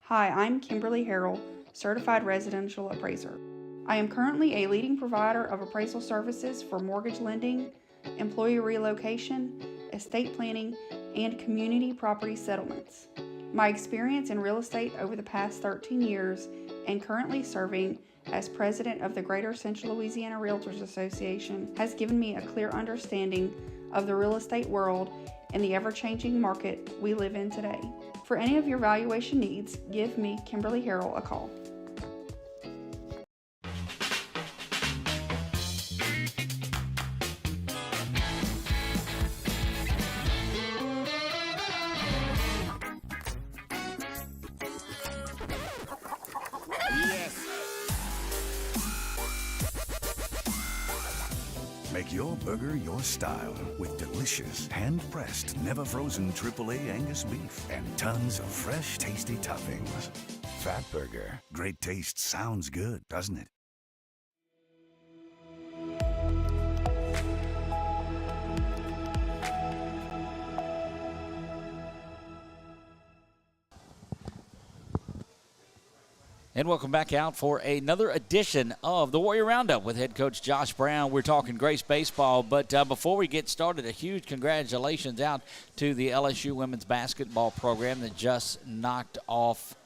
Hi, I'm Kimberly Harrell, Certified Residential Appraiser. I am currently a leading provider of appraisal services for mortgage lending, employee relocation, estate planning, and community property settlements. My experience in real estate over the past 13 years and currently serving as president of the Greater Central Louisiana Realtors Association has given me a clear understanding of the real estate world and the ever-changing market we live in today. For any of your valuation needs, give me, Kimberly Harrell, a call. Make your burger your style with delicious, hand-pressed, never-frozen AAA Angus beef and tons of fresh, tasty toppings. Fatburger. Great taste sounds good, doesn't it? And welcome back out for another edition of the Warrior Roundup with head coach Josh Brown. We're talking Grace baseball, but before we get started, a huge congratulations out to the LSU women's basketball program that just knocked off,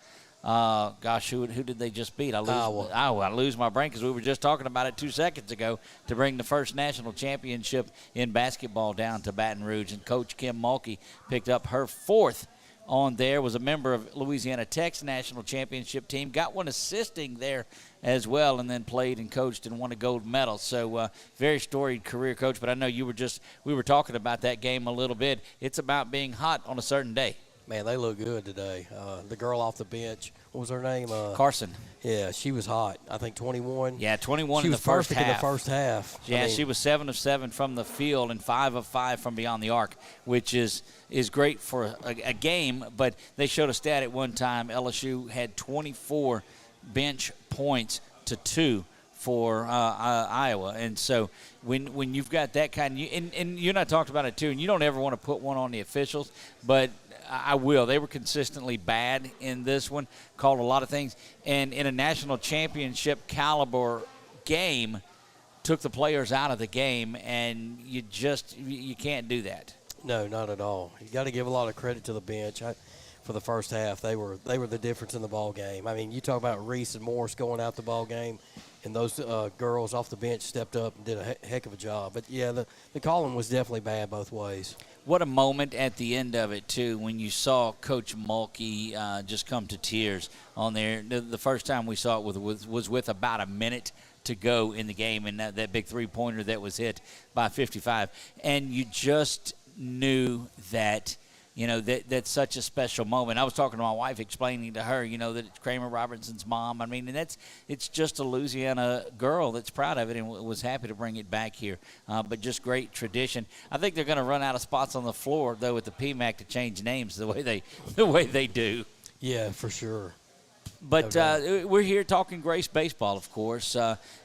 who did they just beat? I lose my brain because we were just talking about it 2 seconds ago, to bring the first national championship in basketball down to Baton Rouge. And Coach Kim Mulkey picked up her fourth on there, was a member of Louisiana Tech's national championship team, got one assisting there as well, and then played and coached and won a gold medal. So very storied career, Coach. But I know we were talking about that game a little bit. It's about being hot on a certain day. Man, they look good today. The girl off the bench, what was her name? Carson. Yeah, she was hot. I think 21. Yeah, 21 in the first half. She was perfect in the first half. Yeah, she was 7 of 7 from the field and 5 of 5 from beyond the arc, which is great for a game. But they showed a stat at one time. LSU had 24 bench points to 2 for Iowa. And so when you've got that kind of – and you and I talked about it too, and you don't ever want to put one on the officials, but – I will. They were consistently bad in this one, called a lot of things. And in a national championship caliber game, took the players out of the game, and you can't do that. No, not at all. You got to give a lot of credit to the bench. For the first half, they were the difference in the ball game. I mean, you talk about Reese and Morris going out the ball game, and those girls off the bench stepped up and did a heck of a job. But, yeah, the calling was definitely bad both ways. What a moment at the end of it, too, when you saw Coach Mulkey just come to tears on there. The first time we saw it was with about a minute to go in the game, and that big three-pointer that was hit by 55. And you just knew that – that's such a special moment. I was talking to my wife, explaining to her, that it's Kramer Robinson's mom. I mean, and it's just a Louisiana girl that's proud of it and was happy to bring it back here. But just great tradition. I think they're going to run out of spots on the floor, though, at the PMAC to change names the way they do. Yeah, for sure. But we're here talking Grace baseball, of course,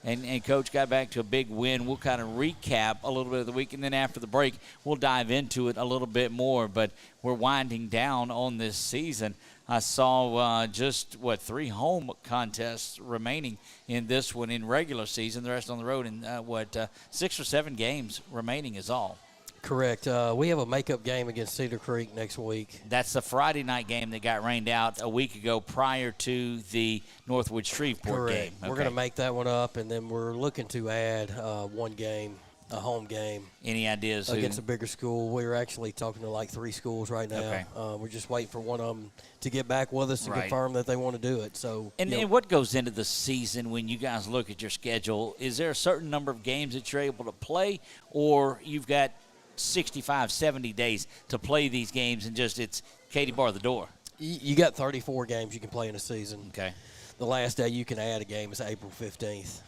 and Coach got back to a big win. We'll kind of recap a little bit of the week, and then after the break, we'll dive into it a little bit more. But we're winding down on this season. I saw 3 home contests remaining in this one in regular season, the rest on the road, and 6 or 7 games remaining is all. Correct. We have a makeup game against Cedar Creek next week. That's the Friday night game that got rained out a week ago prior to the Northwood Shreveport game. Okay. We're going to make that one up, and then we're looking to add one game, a home game. Any ideas? Against a bigger school. We're actually talking to like 3 schools right now. Okay. We're just waiting for one of them to get back with us and confirm that they want to do it. So, and what goes into the season when you guys look at your schedule? Is there a certain number of games that you're able to play, or you've got 65, 70 days to play these games and it's Katie bar the door? You got 34 games you can play in a season. Okay. The last day you can add a game is April 15th.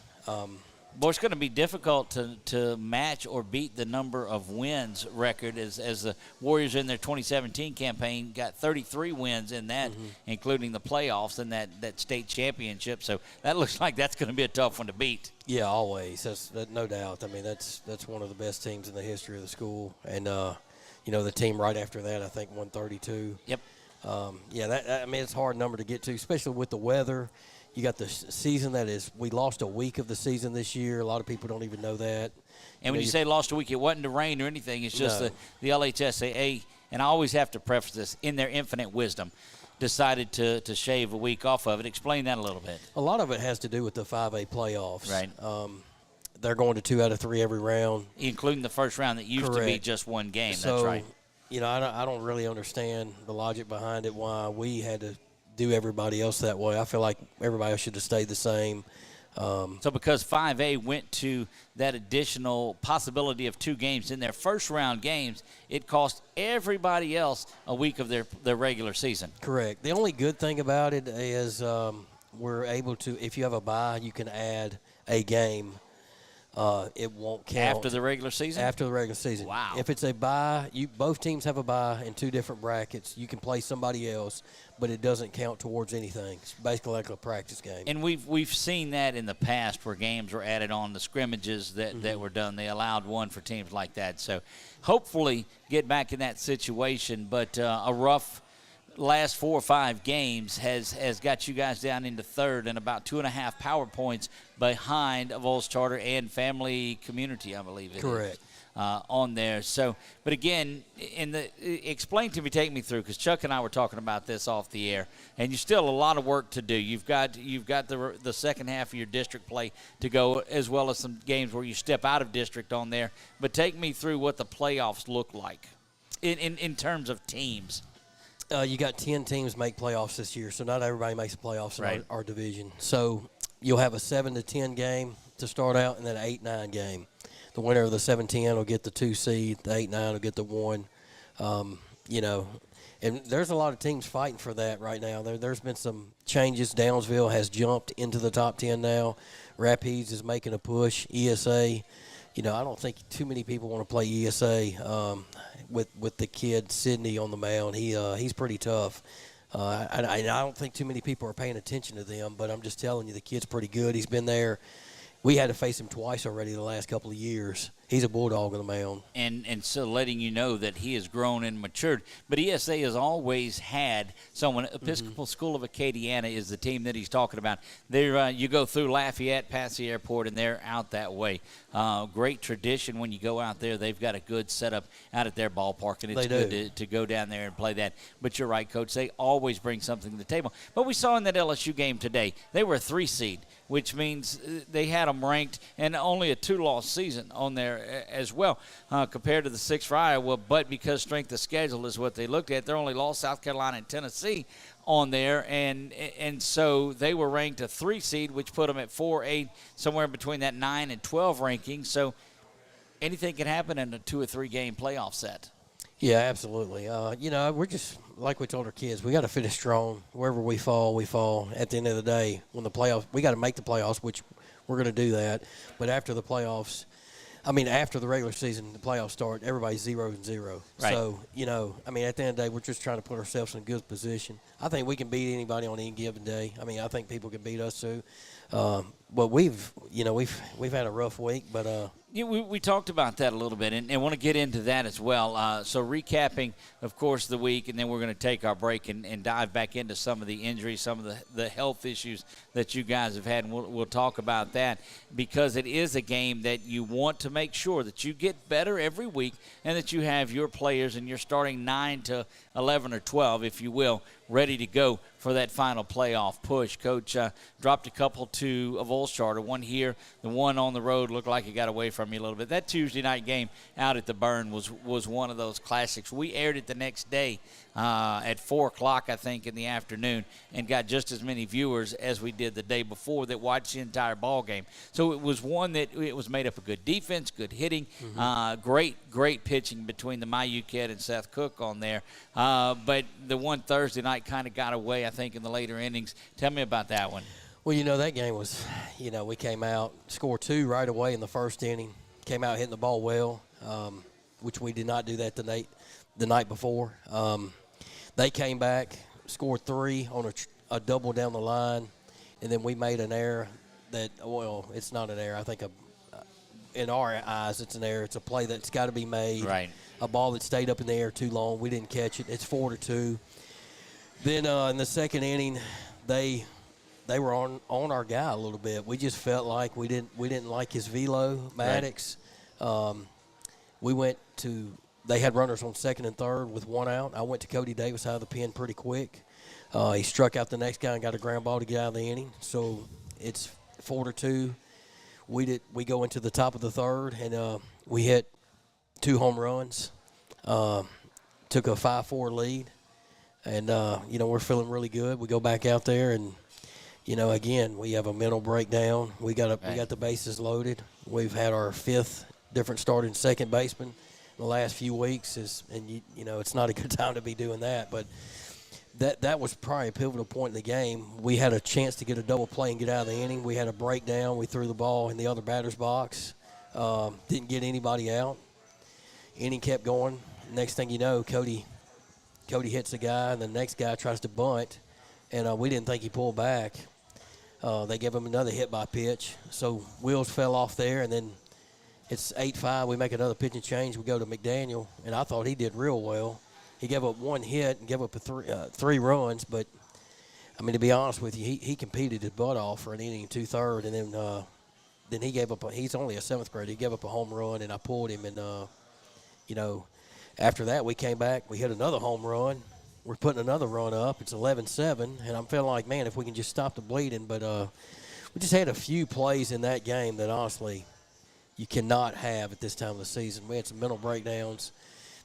Well, it's going to be difficult to match or beat the number of wins record as the Warriors in their 2017 campaign got 33 wins in that, including the playoffs and that state championship. So that looks like that's going to be a tough one to beat. Yeah, always. That's no doubt. I mean, that's one of the best teams in the history of the school. And, the team right after that, I think, won 32. Yep. It's a hard number to get to, especially with the weather. You got the season we lost a week of the season this year. A lot of people don't even know that. And when you say lost a week, it wasn't the rain or anything. It's just the LHSAA, and I always have to preface this, in their infinite wisdom, decided to shave a week off of it. Explain that a little bit. A lot of it has to do with the 5A playoffs. Right. They're going to 2 out of 3 every round. Including the first round that used to be just one game. So, that's right. I don't really understand the logic behind it, why we had to do everybody else that way. I feel like everybody else should have stayed the same. So because 5A went to that additional possibility of 2 games in their first round games, it cost everybody else a week of their regular season. Correct. The only good thing about it is we're able to, if you have a bye, you can add a game. It won't count. After the regular season? After the regular season. Wow. If it's a bye, both teams have a bye in 2 different brackets. You can play somebody else, but it doesn't count towards anything. It's basically like a practice game. And we've seen that in the past where games were added on the scrimmages that were done. They allowed one for teams like that. So hopefully get back in that situation. But a rough last 4 or 5 games has got you guys down into third and about 2.5 power points behind Volz Charter and Family Community, I believe it is. Correct. On there. So, but again, explain to me, take me through, because Chuck and I were talking about this off the air, and you still a lot of work to do. You've got the second half of your district play to go, as well as some games where you step out of district on there. But take me through what the playoffs look like in terms of teams. You got 10 teams make playoffs this year, so not everybody makes the playoffs in Right. our division. So you'll have a 7-10 game to start out, and then an 8-9 game. The winner of the 7-10 will get the 2 seed. The 8-9 will get the 1. And there's a lot of teams fighting for that right now. There's been some changes. Downsville has jumped into the top 10 now. Rapides is making a push. ESA, I don't think too many people want to play ESA with the kid Sydney on the mound. He's pretty tough. I don't think too many people are paying attention to them, but I'm just telling you, the kid's pretty good. He's been there. We had to face him twice already the last couple of years. He's a bulldog on the mound. And so letting you know that he has grown and matured. But ESA has always had someone. Episcopal School of Acadiana is the team that he's talking about. They're, you go through Lafayette, past the airport, and they're out that way. Great tradition when you go out there. They've got a good setup out at their ballpark, and it's good to go down there and play that. But you're right, Coach. They always bring something to the table. But we saw in that LSU game today, they were a 3 seed, which means they had them ranked, and only a 2-loss season on there as well compared to the 6 for Iowa. But because strength of schedule is what they looked at, they only lost South Carolina and Tennessee on there, and so they were ranked a 3 seed, which put them at 4-8, somewhere between that 9 and 12 ranking. So anything can happen in a 2 or 3 game playoff set. Yeah, absolutely. We're just, like we told our kids, we got to finish strong. Wherever we fall, we fall. At the end of the day, when the playoffs, we got to make the playoffs, which we're going to do that. But after the playoffs, after the regular season, the playoffs start, everybody's 0-0. Right. So, at the end of the day, we're just trying to put ourselves in a good position. I think we can beat anybody on any given day. I think people can beat us too. But we've had a rough week, but we talked about that a little bit, and want to get into that as well. So recapping, of course, the week, and then we're going to take our break and dive back into some of the injuries, some of the health issues that you guys have had, and we'll talk about that, because it is a game that you want to make sure that you get better every week and that you have your players and your starting 9 to 11 or 12, if you will, ready to go for that final playoff push. Coach dropped a couple to a Volz Charter, one here, the one on the road looked like it got away from you a little bit. That Tuesday night game out at the Burn was one of those classics. We aired it the next day at 4 o'clock, I think, in the afternoon, and got just as many viewers as we did the day before that watched the entire ball game. So it was one that it was made up of good defense, good hitting, great pitching between the Mayu kid and Seth Cook on there. But the one Thursday night kind of got away, I think, in the later innings. Tell me about that one. Well, that game was, we came out, scored 2 right away in the first inning, came out hitting the ball well, which we did not do that the night before. They came back, scored 3 on a double down the line, and then we made an error that, it's not an error. I think in our eyes it's an error. It's a play that's got to be made. Right. A ball that stayed up in the air too long. We didn't catch it. It's 4-2. Then in the second inning, they were on our guy a little bit. We just felt like we didn't like his velo, Maddox. Right. They had runners on second and third with 1 out. I went to Cody Davis out of the pen pretty quick. He struck out the next guy and got a ground ball to get out of the inning. So it's 4-2. We go into the top of the third, and we hit 2 home runs. Took a 5-4 lead. And, we're feeling really good. We go back out there and, again, we have a mental breakdown. We got the bases loaded. We've had our 5th different starting second baseman in the last few weeks. It's not a good time to be doing that. But that was probably a pivotal point in the game. We had a chance to get a double play and get out of the inning. We had a breakdown. We threw the ball in the other batter's box. Didn't get anybody out. Inning kept going. Next thing you know, Cody hits a guy, and the next guy tries to bunt, and we didn't think he pulled back. They gave him another hit by pitch, so wheels fell off there, and then it's 8-5. We make another pitching change. We go to McDaniel, and I thought he did real well. He gave up one hit and gave up three runs, but I mean, to be honest with you, he competed his butt off for an inning and 2/3, and then he gave up. He's only a 7th grader. He gave up a home run, and I pulled him. And after that, we came back. We hit another home run. We're putting another run up. It's 11-7, and I'm feeling like, man, if we can just stop the bleeding. But we just had a few plays in that game that honestly you cannot have at this time of the season. We had some mental breakdowns.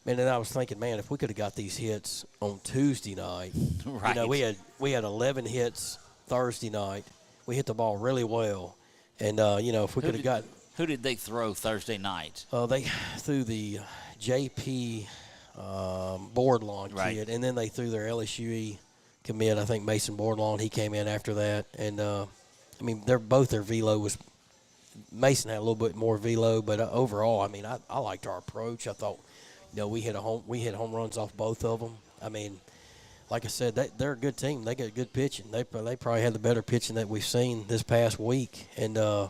Man, and I was thinking, man, if we could have got these hits on Tuesday night, right. We had 11 hits Thursday night. We hit the ball really well, and if we could have got. Who did they throw Thursday night? They threw the JP Boardlawn kid, and then they threw their LSUE commit. I think Mason Boardlawn. He came in after that, and their velo was. Mason had a little bit more velo, but overall, I mean, I liked our approach. I thought. We hit home runs off both of them. I mean, like I said, they're a good team. They got good pitching. They probably had the better pitching that we've seen this past week. And I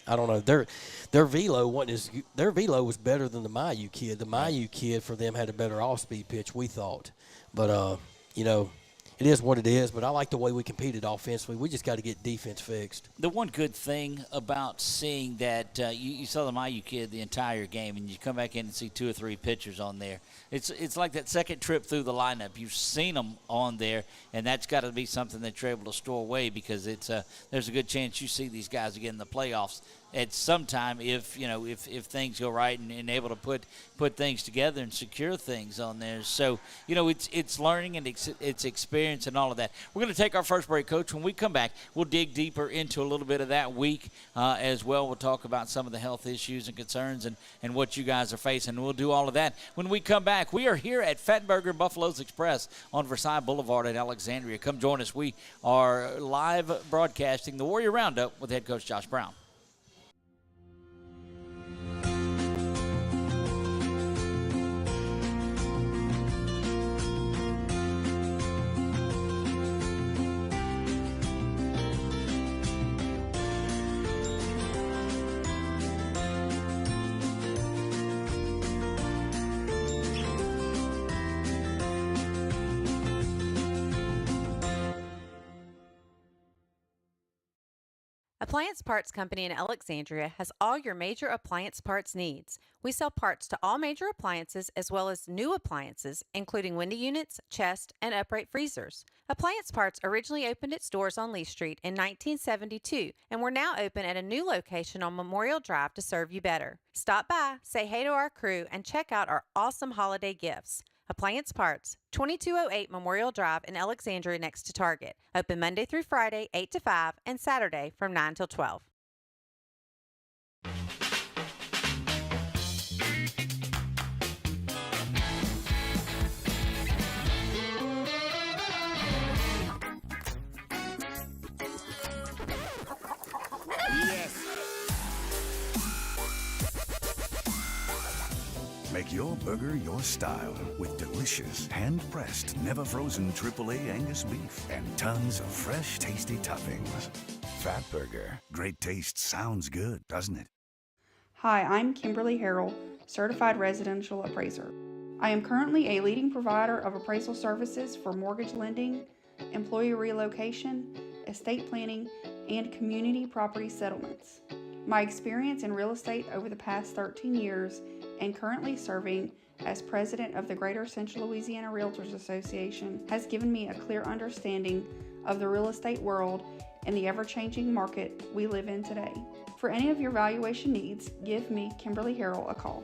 don't know. Their velo was better than the Mayu kid. The Mayu kid for them had a better off-speed pitch, we thought. But it is what it is, but I like the way we competed offensively. We just got to get defense fixed. The one good thing about seeing that you saw the Mayu kid the entire game, and you come back in and see 2 or 3 pitchers on there. It's like that second trip through the lineup. You've seen them on there, and that's got to be something that you're able to store away because there's a good chance you see these guys again in the playoffs at some time if things go right and able to put things together and secure things on there. So it's learning and it's experience and all of that. We're going to take our first break, Coach. When we come back, we'll dig deeper into a little bit of that week as well. We'll talk about some of the health issues and concerns and what you guys are facing. We'll do all of that when we come back. We are here at Fatburger Buffalo's Express on Versailles Boulevard in Alexandria. Come join us. We are live broadcasting the Warrior Roundup with head coach Josh Brown. Appliance Parts Company in Alexandria has all your major appliance parts needs. We sell parts to all major appliances as well as new appliances, including window units, chest, and upright freezers. Appliance Parts originally opened its doors on Lee Street in 1972, and we're now open at a new location on Memorial Drive to serve you better. Stop by, say hey to our crew, and check out our awesome holiday gifts. Appliance Parts, 2208 Memorial Drive in Alexandria next to Target. Open Monday through Friday, 8 to 5, and Saturday from 9 till 12. Make your burger your style with delicious, hand-pressed, never-frozen AAA Angus beef and tons of fresh, tasty toppings. Fatburger. Great taste sounds good, doesn't it? Hi, I'm Kimberly Harrell, Certified Residential Appraiser. I am currently a leading provider of appraisal services for mortgage lending, employee relocation, estate planning, and community property settlements. My experience in real estate over the past 13 years and currently serving as president of the Greater Central Louisiana Realtors Association has given me a clear understanding of the real estate world and the ever-changing market we live in today. For any of your valuation needs, give me, Kimberly Harrell, a call.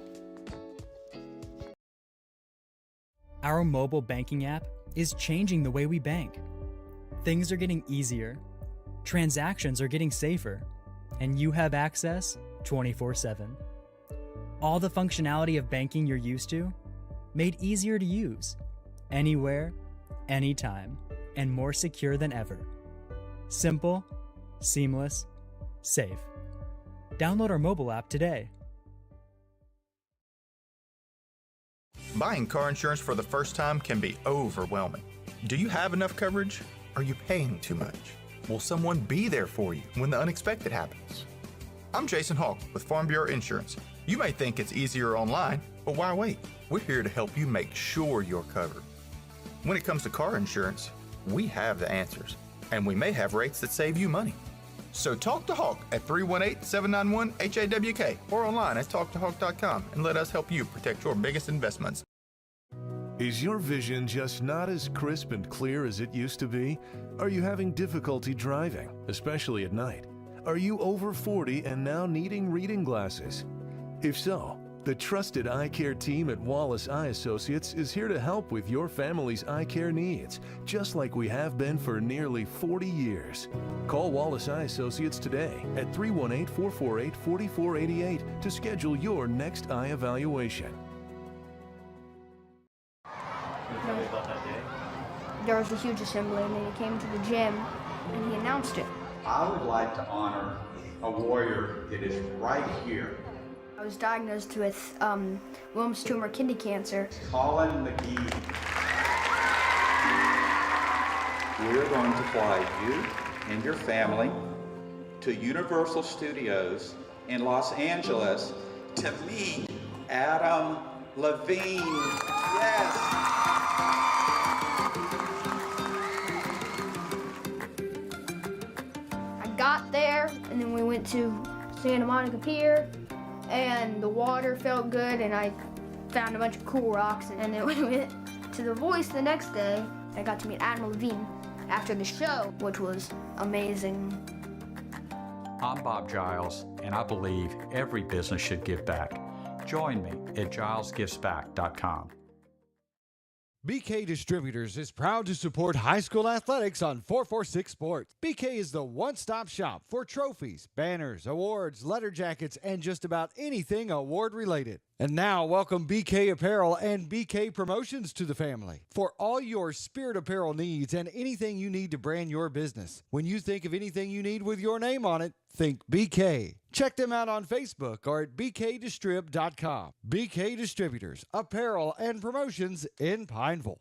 Our mobile banking app is changing the way we bank. Things are getting easier, transactions are getting safer, and you have access 24/7. All the functionality of banking you're used to, made easier to use, anywhere, anytime, and more secure than ever. Simple, seamless, safe. Download our mobile app today. Buying car insurance for the first time can be overwhelming. Do you have enough coverage? Are you paying too much? Will someone be there for you when the unexpected happens? I'm Jason Hawk with Farm Bureau Insurance. You may think it's easier online, But why wait? We're here to help you make sure you're covered. When it comes to car insurance, we have the answers, and we may have rates that save you money. So talk to Hawk at 318-791-HAWK or online at talktohawk.com and let us help you protect your biggest investments. Is your vision just not as crisp and clear as it used to be? Are you having difficulty driving, especially at night? Are you over 40 and now needing reading glasses? If so, the trusted eye care team at Wallace Eye Associates is here to help with your family's eye care needs, just like we have been for nearly 40 years. Call Wallace Eye Associates today at 318-448-4488 to schedule your next eye evaluation. There was a huge assembly, and then he came to the gym and he announced it. I would like to honor a warrior that is right here. I was diagnosed with Wilms tumor kidney cancer. Colin McGee. We're going to fly you and your family to Universal Studios in Los Angeles to meet Adam Levine. Yes. I got there, and then we went to Santa Monica Pier, and the water felt good, and I found a bunch of cool rocks. And then when we went to The Voice the next day, I got to meet Adam Levine after the show, which was amazing. I'm Bob Giles, and I believe every business should give back. Join me at gilesgivesback.com. BK Distributors is proud to support high school athletics on 446 Sports. BK is the one-stop shop for trophies, banners, awards, letter jackets, and just about anything award-related. And now, welcome BK Apparel and BK Promotions to the family for all your spirit apparel needs and anything you need to brand your business. When you think of anything you need with your name on it, think BK. Check them out on Facebook or at bkdistrib.com. BK Distributors, Apparel and Promotions in Pineville.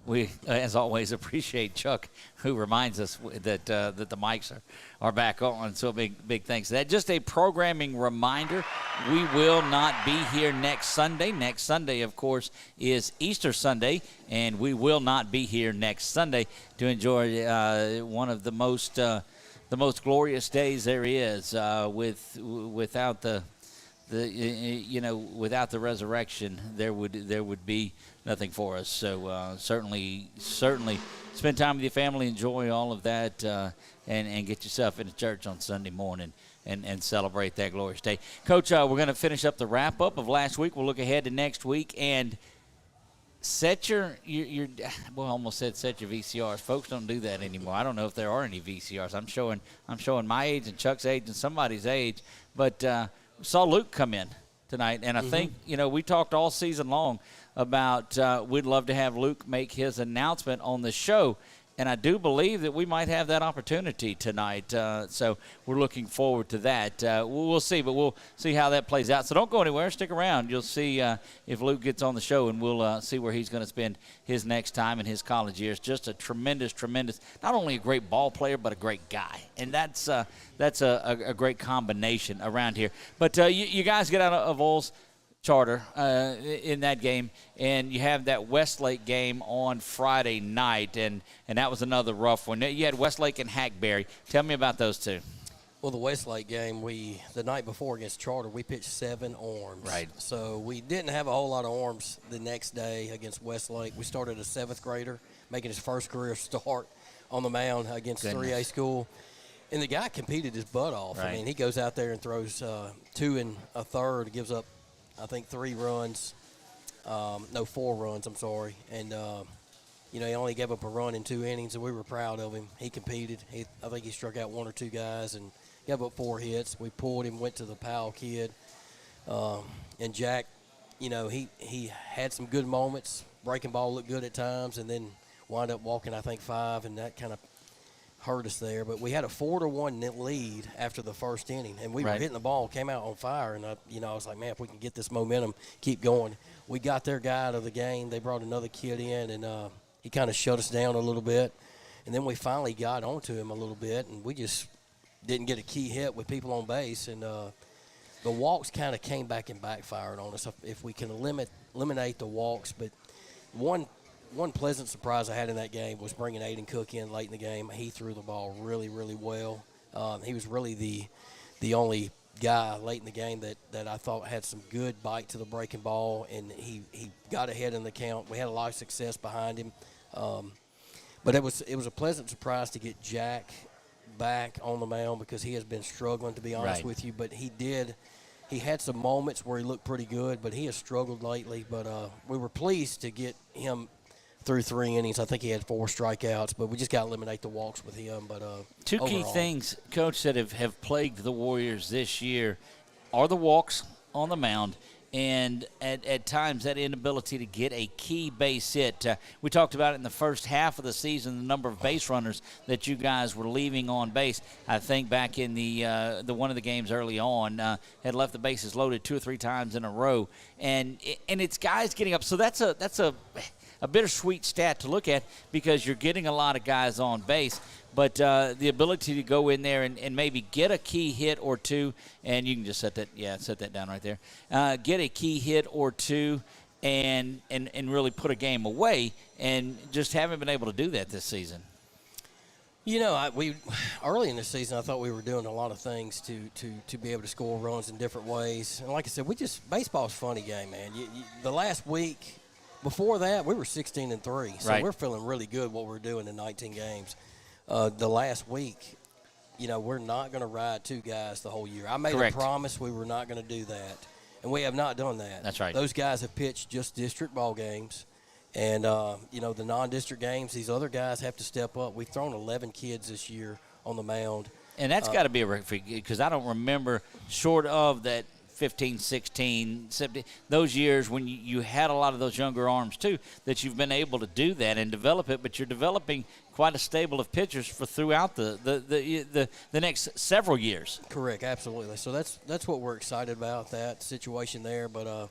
We, as always, appreciate Chuck, who reminds us that that the mics are back on. So big thanks to that. Just a programming reminder, we will not be here next Sunday. Next Sunday, of course, is Easter Sunday, and we will not be here next Sunday to enjoy one of the most glorious days there is. Without the without the resurrection, there would be nothing for us. So certainly spend time with your family, enjoy all of that, and get yourself into church on Sunday morning and celebrate that glorious day. Coach, we're going to finish up the wrap-up of last week. We'll look ahead to next week and set your well, I almost said set your VCRs. Folks don't do that anymore. I don't know if there are any VCRs. I'm showing my age and Chuck's age and somebody's age, but saw Luke come in tonight, and I think, we talked all season long about we'd love to have Luke make his announcement on the show, and I do believe that we might have that opportunity tonight. So we're looking forward to that. We'll see, but we'll see how that plays out. So don't go anywhere. Stick around. You'll see if Luke gets on the show, and we'll see where he's going to spend his next time in his college years. Just a tremendous, not only a great ball player, but a great guy. And that's a great combination around here. But you guys get out of Oles Charter in that game, and you have that Westlake game on Friday night, and that was another rough one. You had Westlake and Hackberry. Tell me about those two. Well, the Westlake game, the night before against Charter, we pitched 7 arms. Right. So we didn't have a whole lot of arms the next day against Westlake. We started a 7th grader making his first career start on the mound against 3A school. And the guy competed his butt off. Right. I mean, he goes out there and throws 2 1/3, gives up, I think, 3 runs. 4 runs, I'm sorry. And, he only gave up a run in 2 innings, and we were proud of him. He competed. I think he struck out 1 or 2 guys and gave up 4 hits. We pulled him, went to the Powell kid. And Jack, he had some good moments. Breaking ball looked good at times, and then wound up walking, I think, 5, and that kind of hurt us there. But we had a 4-1 lead after the first inning, and we were hitting the ball, came out on fire. And, I was like, man, if we can get this momentum, keep going. We got their guy out of the game. They brought another kid in, and he kind of shut us down a little bit. And then we finally got onto him a little bit, and we just didn't get a key hit with people on base. And the walks kind of came back and backfired on us if we can eliminate the walks. But one pleasant surprise I had in that game was bringing Aiden Cook in late in the game. He threw the ball really, really well. He was really the only guy late in the game that I thought had some good bite to the breaking ball, and he got ahead in the count. We had a lot of success behind him. But it was a pleasant surprise to get Jack back on the mound because he has been struggling, to be honest with you. But he had some moments where he looked pretty good, but he has struggled lately. But we were pleased to get him through 3 innings. I think he had 4 strikeouts, but we just got to eliminate the walks with him. But two key things, Coach, that have plagued the Warriors this year are the walks on the mound and at times that inability to get a key base hit. We talked about it in the first half of the season, the number of base runners that you guys were leaving on base. I think back in the one of the games early on, had left the bases loaded 2 or 3 times in a row, and it's guys getting up. So that's a bittersweet stat to look at because you're getting a lot of guys on base. But the ability to go in there and maybe get a key hit or two, and you can just set that down right there. Get a key hit or two and really put a game away, and just haven't been able to do that this season. You know, we early in the season, I thought we were doing a lot of things to be able to score runs in different ways. And like I said, baseball's a funny game, man. The last week before that, we were 16-3, so we're feeling really good what we're doing in 19 games. The last week, we're not going to ride 2 guys the whole year. I made a promise we were not going to do that, and we have not done that. That's right. Those guys have pitched just district ball games, and, the non-district games, these other guys have to step up. We've thrown 11 kids this year on the mound. And that's got to be a record because I don't remember short of that 15, 16, 17, those years when you had a lot of those younger arms too, that you've been able to do that and develop it, but you're developing quite a stable of pitchers for throughout the next several years. Correct, absolutely. So that's what we're excited about, that situation there. But,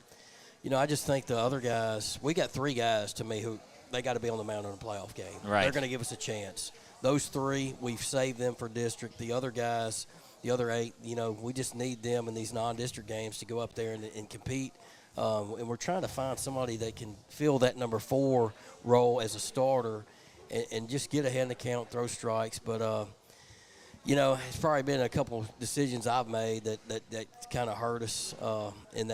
I just think the other guys, we got 3 guys to me who they got to be on the mound in a playoff game. Right. They're going to give us a chance. Those 3, we've saved them for district. The other guys, the other 8, we just need them in these non-district games to go up there and compete. And we're trying to find somebody that can fill that number 4 role as a starter and just get ahead in the count, throw strikes. But, it's probably been a couple decisions I've made that kind of hurt us in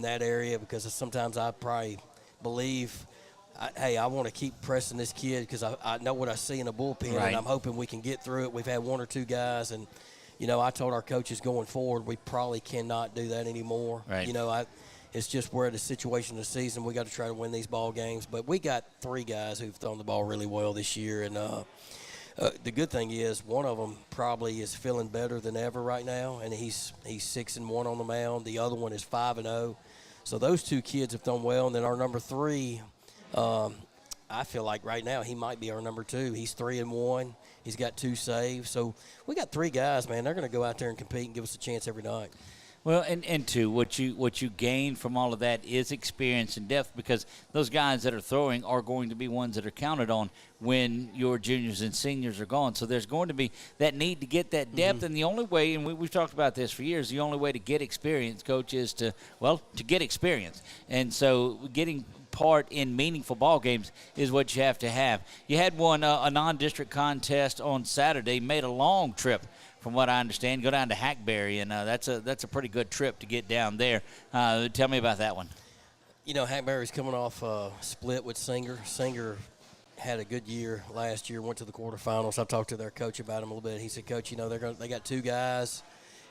that area because sometimes I probably believe I want to keep pressing this kid because I know what I see in the bullpen, and I'm hoping we can get through it. We've had 1 or 2 guys, and I told our coaches going forward we probably cannot do that anymore. Right. It's just we're at a situation of the season. We got to try to win these ball games. But we got 3 guys who've thrown the ball really well this year, and the good thing is one of them probably is feeling better than ever right now, and he's 6-1 on the mound. The other one is 5-0. So those 2 kids have done well, and then our number 3. I feel like right now he might be our number 2. He's 3-1. He's got 2 saves. So we got 3 guys, man. They're going to go out there and compete and give us a chance every night. Well, and too, what you gain from all of that is experience and depth because those guys that are throwing are going to be ones that are counted on when your juniors and seniors are gone. So there's going to be that need to get that depth, and the only way, and we've talked about this for years, the only way to get experience, Coach, is to get experience. And so getting part in meaningful ball games is what you have to have. You had a non-district contest on Saturday, made a long trip from what I understand, go down to Hackberry, and that's a pretty good trip to get down there. Tell me about that one. Hackberry's coming off a split with Singer. Singer had a good year last year, went to the quarterfinals. I talked to their coach about him a little bit. He said, Coach, they got 2 guys.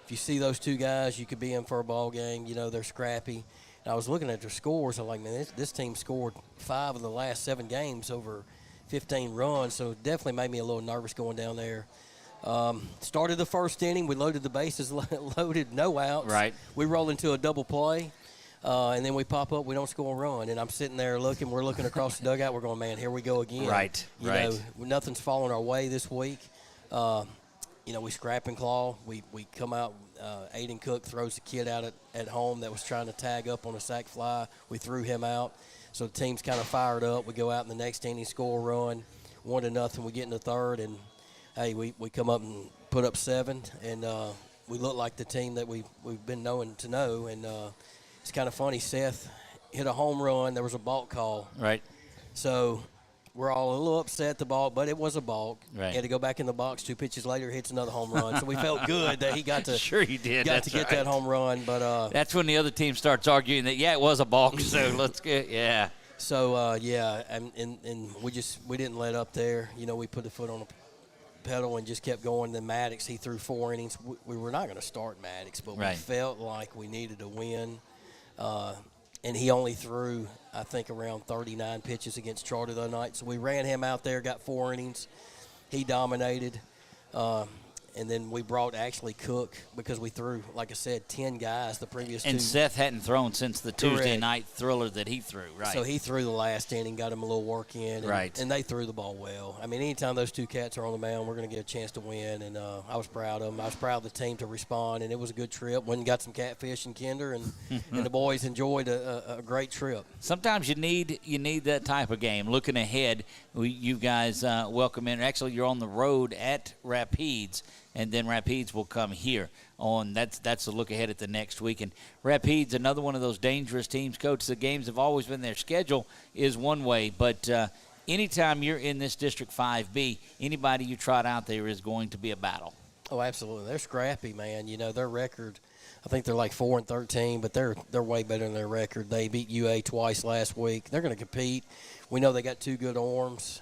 If you see those 2 guys, you could be in for a ball game. They're scrappy. And I was looking at their scores. I'm like, man, this team scored 5 of the last 7 games over 15 runs, so it definitely made me a little nervous going down there. Started the first inning. We loaded the bases, loaded, no outs. Right. We roll into a double play, and then we pop up. We don't score a run. And I'm sitting there looking. We're looking across the dugout. We're going, man, here we go again. Right. Nothing's falling our way this week. We scrap and claw. We come out. Aiden Cook throws the kid out at home that was trying to tag up on a sac fly. We threw him out. So the team's kind of fired up. We go out in the next inning, score a run, 1-0. We get in the third, and hey, we come up and put up 7, and we look like the team that we've been known to know. And it's kind of funny. Seth hit a home run. There was a balk call. Right. So we're all a little upset at the balk, but it was a balk. Right. He had to go back in the box. 2 pitches later, hits another home run. So we felt good that he got to sure he did. Got to get that home run. But that's when the other team starts arguing that it was a balk. So let's get So and we didn't let up there. We put the foot on the pedal and just kept going. Then Maddox, he threw 4 innings. We were not going to start Maddox, but we felt like we needed to win. And he only threw, I think, around 39 pitches against Charter the other night. So we ran him out there, got 4 innings. He dominated. And then we brought actually Cook because we threw, like I said, 10 guys the previous 2. And Seth hadn't thrown since the Tuesday night thriller that he threw, right? So he threw the last inning, got him a little work in. And, and they threw the ball well. I mean, anytime those 2 cats are on the mound, we're going to get a chance to win. And I was proud of them. I was proud of the team to respond, and it was a good trip. Went and got some catfish and Kinder, and the boys enjoyed a great trip. Sometimes you need that type of game. Looking ahead, you guys welcome in. Actually, you're on the road at Rapides. And then Rapides will come here on. That's a look ahead at the next week. And Rapides, another one of those dangerous teams. Coach, the games have always been their schedule is one way, but anytime you're in this District 5B, anybody you trot out there is going to be a battle. Oh, absolutely. They're scrappy, man. Their record, I think they're like 4-13, but they're way better than their record. They beat UA twice last week. They're going to compete. We know they got 2 good arms.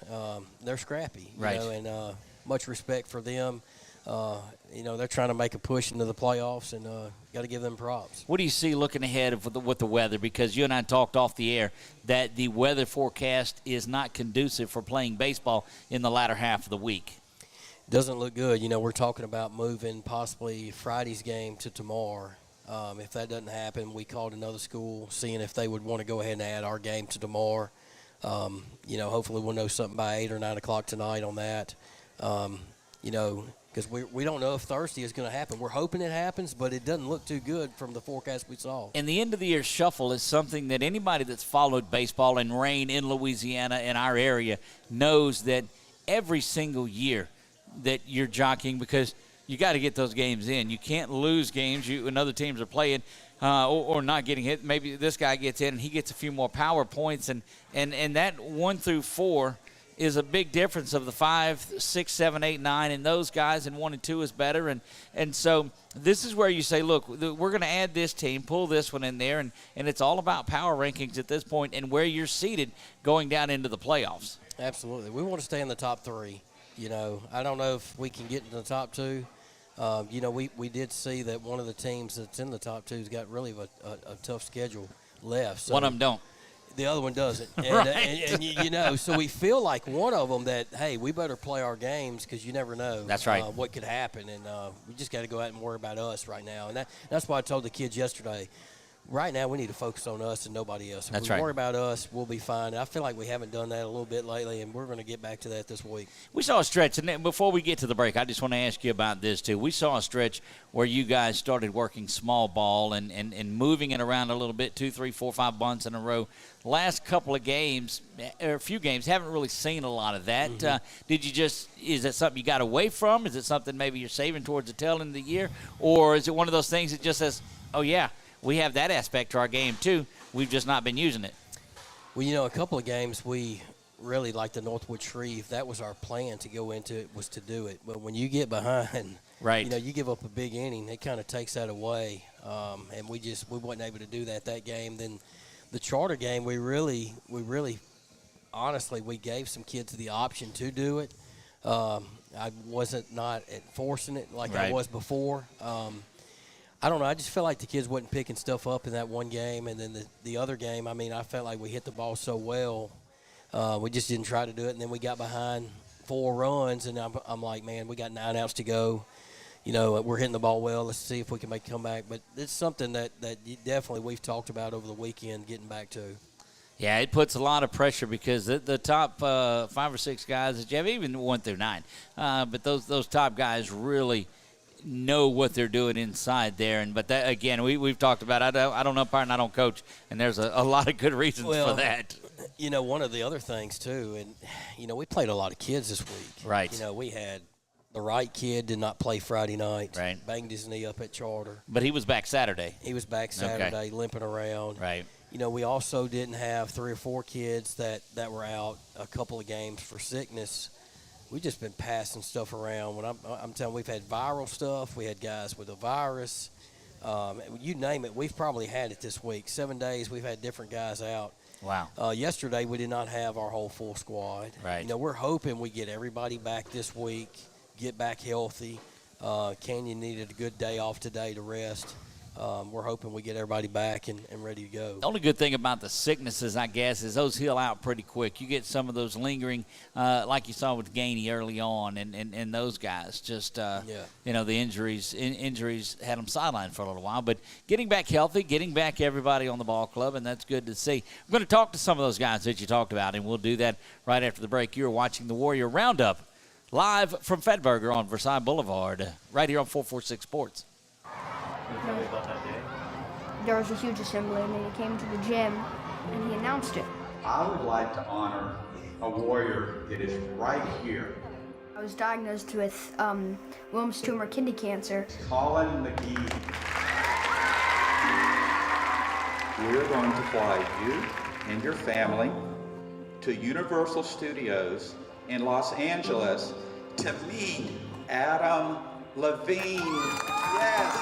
They're scrappy, right? And much respect for them. They're trying to make a push into the playoffs, and got to give them props. What do you see looking ahead with the weather? Because you and I talked off the air that the weather forecast is not conducive for playing baseball in the latter half of the week. Doesn't look good. We're talking about moving possibly Friday's game to tomorrow. If that doesn't happen, we called another school, seeing if they would want to go ahead and add our game to tomorrow. Hopefully we'll know something by 8 or 9 o'clock tonight on that. Because we don't know if Thursday is going to happen. We're hoping it happens, but it doesn't look too good from the forecast we saw. And the end-of-the-year shuffle is something that anybody that's followed baseball and rain in Louisiana, in our area, knows that every single year that you're jockeying, because you got to get those games in. You can't lose games when other teams are playing or not getting hit. Maybe this guy gets in and he gets a few more power points, and that 1 through 4 is a big difference of the 5, 6, 7, 8, 9, and those guys, and 1 and 2 is better. And so this is where you say, look, we're going to add this team, pull this one in there, and it's all about power rankings at this point and where you're seated going down into the playoffs. Absolutely. We want to stay in the top 3. I don't know if we can get into the top 2. We did see that one of the teams that's in the top 2 has got really a tough schedule left. So one of them don't. The other one doesn't. And, right. So we feel like one of them that, hey, we better play our games because you never know. That's right. What could happen. And we just got to go out and worry about us right now. And that's why I told the kids yesterday, right now we need to focus on us and nobody else. If we worry about us, we'll be fine. And I feel like we haven't done that a little bit lately, and we're going to get back to that this week. We saw a stretch, and then before we get to the break, I just want to ask you about this too. We saw a stretch where you guys started working small ball and moving it around a little bit, 2, 3, 4, 5 bunts in a row. Last couple of games, or a few games, haven't really seen a lot of that. Mm-hmm. Is that something you got away from? Is it something maybe you're saving towards the tail end of the year? Or is it one of those things that just says, oh, yeah, we have that aspect to our game too, we've just not been using it? Well, a couple of games we really, like the Northwood Shreve, that was our plan to go into it, was to do it. But when you get behind, right, you give up a big inning, it kind of takes that away. And we wasn't able to do that game. Then the Charter game, we really honestly, we gave some kids the option to do it. I wasn't not enforcing it like I was before. I don't know. I just felt like the kids wasn't picking stuff up in that one game. And then the other game, I felt like we hit the ball so well. We just didn't try to do it. And then we got behind 4 runs, and I'm like, man, we got 9 outs to go. We're hitting the ball well. Let's see if we can make a comeback. But it's something that definitely we've talked about over the weekend, getting back to. Yeah, it puts a lot of pressure because the top 5 or 6 guys that you have, even 1 through 9, but those top guys really – know what they're doing inside there. But that, again, we've talked about it. I don't umpire and I don't coach, and there's a lot of good reasons for that. One of the other things, too, and, we played a lot of kids this week. Right. We had the right kid did not play Friday night. Right. Banged his knee up at Charter. But he was back Saturday. He was back Saturday, limping around. Right. We also didn't have 3 or 4 kids that were out a couple of games for sickness. We've just been passing stuff around. When I'm telling you, we've had viral stuff. We had guys with a virus. You name it, we've probably had it this week. 7 days, we've had different guys out. Wow. Yesterday, we did not have our whole full squad. Right. We're hoping we get everybody back this week, get back healthy. Canyon needed a good day off today to rest. We're hoping we get everybody back and ready to go. The only good thing about the sicknesses, I guess, is those heal out pretty quick. You get some of those lingering, like you saw with Gainey early on, and those guys just, the injuries had them sidelined for a little while. But getting back healthy, getting back everybody on the ball club, and that's good to see. I'm going to talk to some of those guys that you talked about, and we'll do that right after the break. You're watching the Warrior Roundup live from Fatburger on Versailles Boulevard, right here on 446 Sports. There was a huge assembly, and then he came to the gym, and he announced it. I would like to honor a warrior that is right here. I was diagnosed with Wilms tumor kidney cancer. Colin McGee. We're going to fly you and your family to Universal Studios in Los Angeles to meet Adam Levine. Yes!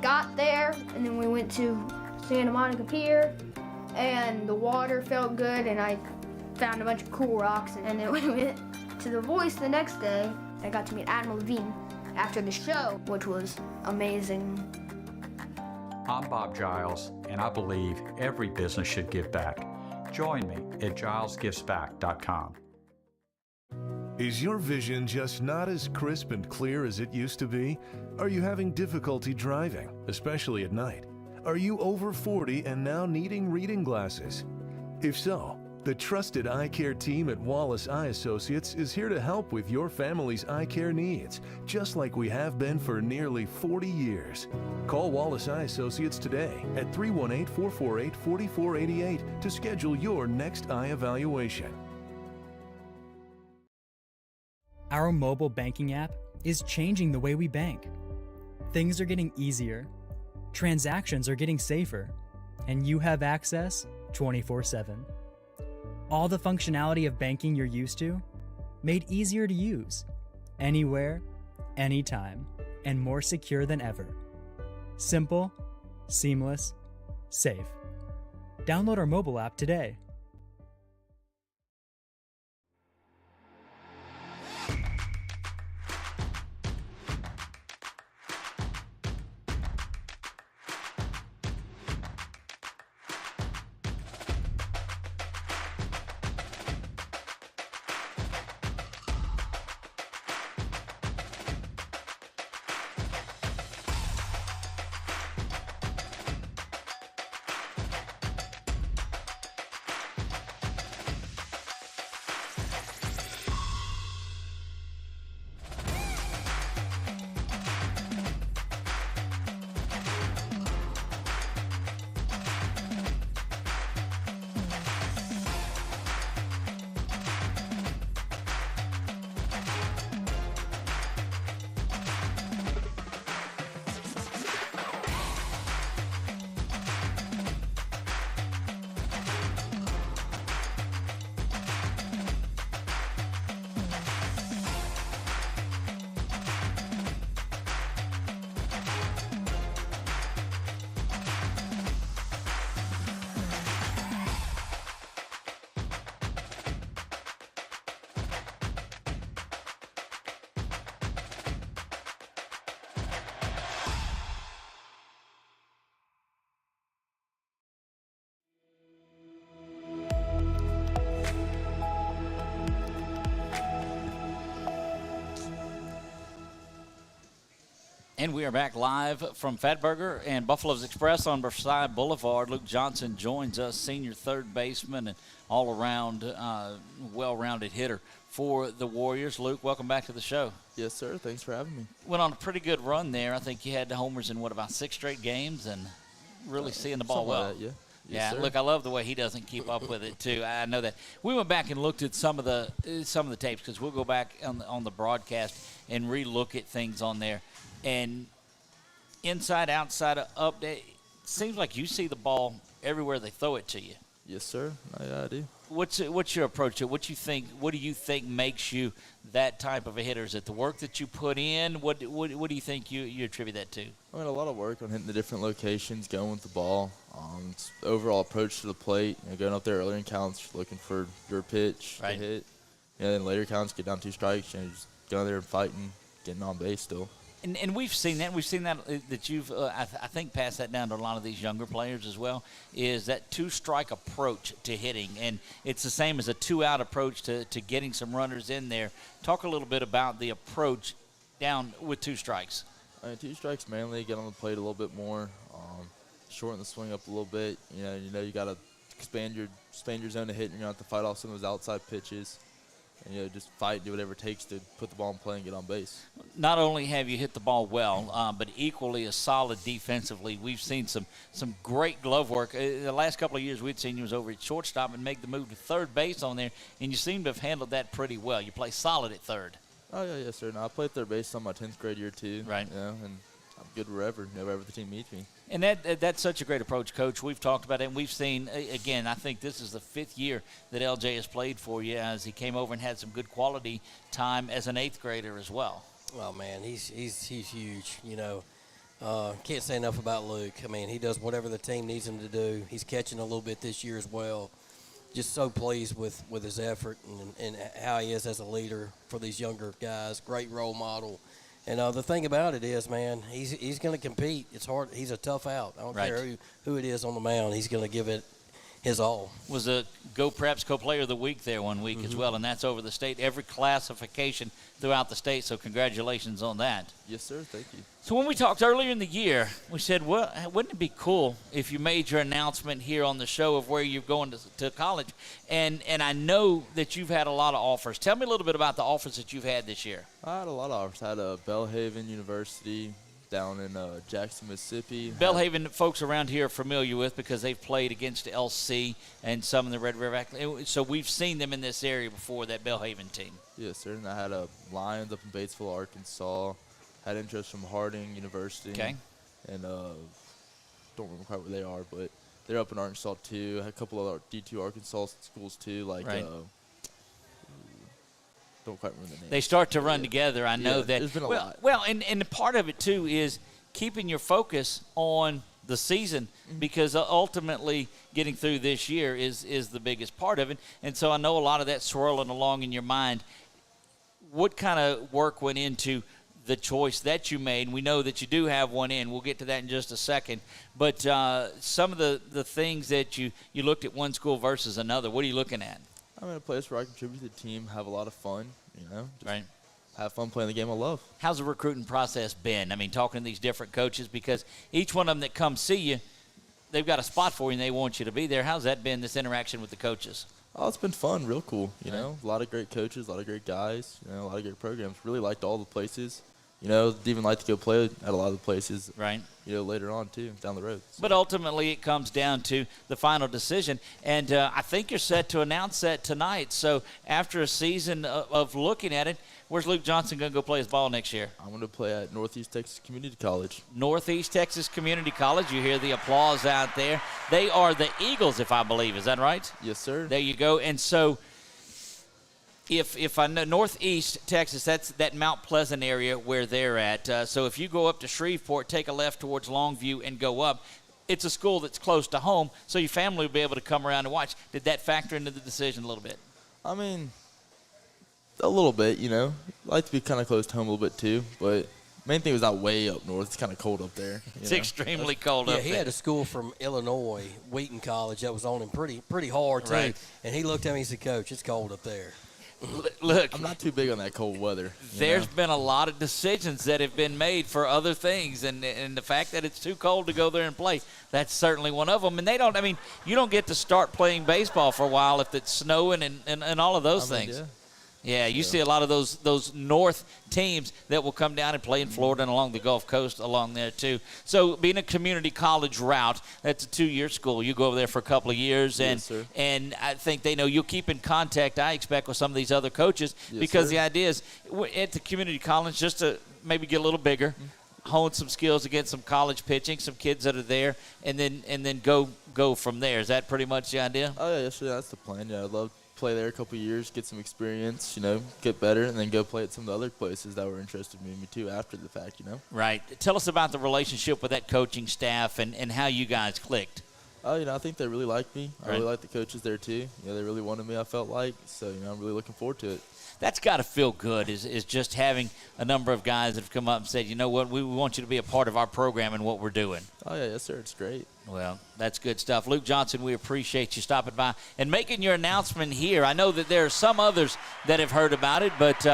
Got there, and then we went to Santa Monica Pier, and the water felt good, and I found a bunch of cool rocks, and then we went to The Voice the next day. I got to meet Adam Levine after the show, which was amazing. I'm Bob Giles, and I believe every business should give back. Join me at gilesgivesback.com. Is your vision just not as crisp and clear as it used to be? Are you having difficulty driving, especially at night? Are you over 40 and now needing reading glasses? If so, the trusted eye care team at Wallace Eye Associates is here to help with your family's eye care needs, just like we have been for nearly 40 years. Call Wallace Eye Associates today at 318-448-4488 to schedule your next eye evaluation. Our mobile banking app is changing the way we bank. Things are getting easier, transactions are getting safer, and you have access 24/7. All the functionality of banking you're used to, made easier to use, anywhere, anytime, and more secure than ever. Simple, seamless, safe. Download our mobile app today. And we are back live from Fatburger and Buffalo's Express on Versailles Boulevard. Luke Johnson joins us, senior third baseman and all-around well-rounded hitter for the Warriors. Luke, welcome back to the show. Yes, sir. Thanks for having me. Went on a pretty good run there. I think you had the homers in, about 6 straight games and really seeing the ball well. Like that, yeah. Yeah, Yes, look, I love the way he doesn't keep up with it too. I know that. We went back and looked at some of the tapes because we'll go back on the broadcast and re-look at things on there. And inside, outside, up, it seems like you see the ball everywhere they throw it to you. Yes, sir. I do. What's your approach to it? What do you think makes you that type of a hitter? Is it the work that you put in? What do you think you attribute that to? I mean, a lot of work on hitting the different locations, going with the ball. It's the overall approach to the plate. Going up there earlier in counts, looking for your pitch to hit. Then later counts, get down 2 strikes, and just go out there and fighting, getting on base still. And we've seen that. We've seen that you've, I think, passed that down to a lot of these younger players as well, is that 2-strike approach to hitting. And it's the same as a 2-out approach to getting some runners in there. Talk a little bit about the approach down with 2 strikes. 2 strikes mainly, get on the plate a little bit more, shorten the swing up a little bit. You got to expand your zone to hit, and you're going to have to fight off some of those outside pitches. And, just fight, do whatever it takes to put the ball in play and get on base. Not only have you hit the ball well, but equally as solid defensively. We've seen some great glove work. The last couple of years we'd seen you was over at shortstop and make the move to third base on there, and you seem to have handled that pretty well. You play solid at third. Oh, yeah, yes, sir. No, I played third base on my 10th grade year, too. Right. And I'm good wherever the team meets me. And that's such a great approach, Coach. We've talked about it, and we've seen, again, I think this is the 5th year that LJ has played for you as he came over and had some good quality time as an 8th grader as well. Well, man, he's huge, Can't say enough about Luke. I mean, he does whatever the team needs him to do. He's catching a little bit this year as well. Just so pleased with his effort and how he is as a leader for these younger guys. Great role model. And the thing about it is, man, he's going to compete. It's hard. He's a tough out. I don't care who it is on the mound. He's going to give it his all. Was a Preps Co-Player of the Week there one week as well, and that's over the state. Every classification throughout the state, so congratulations on that. Yes, sir. Thank you. So when we talked earlier in the year, we said, well, wouldn't it be cool if you made your announcement here on the show of where you're going to college? And I know that you've had a lot of offers. Tell me a little bit about the offers that you've had this year. I had a lot of offers. I had Belhaven University down in Jackson, Mississippi. Belhaven, folks around here are familiar with because they've played against LC and some in the Red River. So we've seen them in this area before, that Belhaven team. Yes, sir. And I had Lions up in Batesville, Arkansas. Had interest from Harding University. Okay. And don't remember quite where they are, but they're up in Arkansas too. Had a couple of D2 Arkansas schools too, like don't quite remember the name. They start to run together. I know that. There's been a lot. Well, and part of it too is keeping your focus on the season, because ultimately getting through this year is the biggest part of it. And so I know a lot of that swirling along in your mind. What kind of work went into the choice that you made? We know that you do have one in. We'll get to that in just a second. But some of the things that you looked at one school versus another, what are you looking at? I'm in a place where I contribute to the team, have a lot of fun, Right. Have fun playing the game I love. How's the recruiting process been? I mean, talking to these different coaches, because each one of them that come see you, they've got a spot for you and they want you to be there. How's that been, this interaction with the coaches? Oh, it's been fun, real cool, A lot of great coaches, a lot of great guys, a lot of great programs. Really liked all the places. Even like to go play at a lot of the places. Right. Later on, too, down the road. So. But ultimately it comes down to the final decision. And I think you're set to announce that tonight. So after a season of looking at it, where's Luke Johnson going to go play his ball next year? I'm going to play at Northeast Texas Community College. Northeast Texas Community College. You hear the applause out there. They are the Eagles, if I believe. Is that right? Yes, sir. There you go. And so if I know Northeast Texas, that's that Mount Pleasant area where they're at. So if you go up to Shreveport, take a left towards Longview and go up, it's a school that's close to home, so your family will be able to come around and watch. Did that factor into the decision a little bit? I mean, a little bit, I like to be kind of close to home a little bit too, but main thing was not way up north. It's kind of cold up there. It's extremely cold up there. Yeah, he had a school from Illinois, Wheaton College, that was on him pretty hard too. Right. And he looked at me and said, "Coach, it's cold up there." Look, I'm not too big on that cold weather. There's been a lot of decisions that have been made for other things, and the fact that it's too cold to go there and play, that's certainly one of them. And you don't get to start playing baseball for a while if it's snowing and all of those things. Yeah, you see a lot of those north teams that will come down and play in Florida and along the Gulf Coast along there too. So being a community college route, that's a 2-year school. You go over there for a couple of years, and I think they know you'll keep in contact, I expect, with some of these other coaches because the idea is at the community college just to maybe get a little bigger, hone some skills against some college pitching, some kids that are there, and then go from there. Is that pretty much the idea? Oh, yeah, that's the plan. Yeah, I'd love to play there a couple of years, get some experience, get better, and then go play at some of the other places that were interested in me too after the fact, Right. Tell us about the relationship with that coaching staff and how you guys clicked. Oh, I think they really liked me. I really liked the coaches there too. They really wanted me, I felt like. So, I'm really looking forward to it. That's got to feel good is just having a number of guys that have come up and said, you know what, we want you to be a part of our program and what we're doing. Oh, yeah, yes, sir. It's great. Well, that's good stuff. Luke Johnson, we appreciate you stopping by and making your announcement here. I know that there are some others that have heard about it, but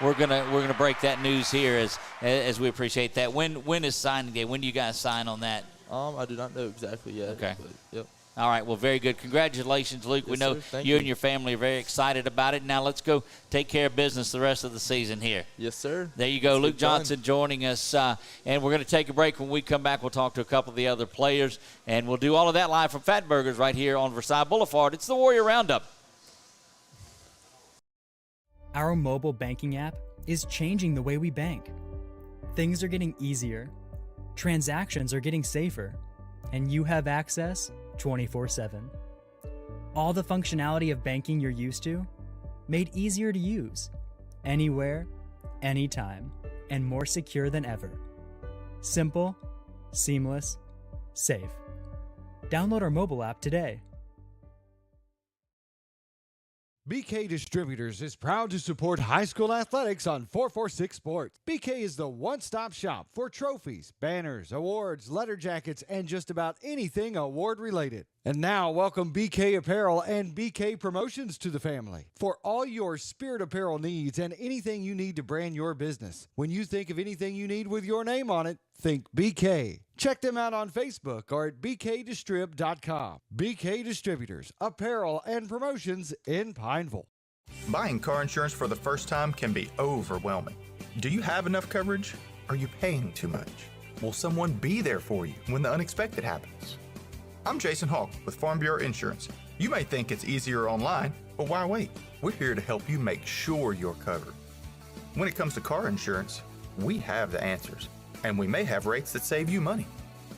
we're gonna break that news here as we appreciate that. When is signing day? When do you guys sign on that? I do not know exactly yet. Okay. But, yep. All right, well, very good. Congratulations, Luke. We know you and your family are very excited about it. Now let's go take care of business the rest of the season here. Yes, sir. There you go. Luke Johnson joining us. And we're going to take a break. When we come back, we'll talk to a couple of the other players. And we'll do all of that live from Fatburgers right here on Versailles Boulevard. It's the Warrior Roundup. Our mobile banking app is changing the way we bank. Things are getting easier. Transactions are getting safer. And you have access 24/7. All the functionality of banking you're used to, made easier to use, anywhere, anytime, and more secure than ever. Simple, seamless, safe. Download our mobile app today. BK Distributors is proud to support high school athletics on 446 Sports. BK is the one-stop shop for trophies, banners, awards, letter jackets, and just about anything award-related. And now, welcome BK Apparel and BK Promotions to the family. For all your spirit apparel needs and anything you need to brand your business. When you think of anything you need with your name on it, think BK. Check them out on Facebook or at bkdistrib.com. BK Distributors, Apparel and Promotions in Pineville. Buying car insurance for the first time can be overwhelming. Do you have enough coverage? Are you paying too much? Will someone be there for you when the unexpected happens? I'm Jason Hawk with Farm Bureau Insurance. You may think it's easier online, but why wait? We're here to help you make sure you're covered. When it comes to car insurance, we have the answers, and we may have rates that save you money.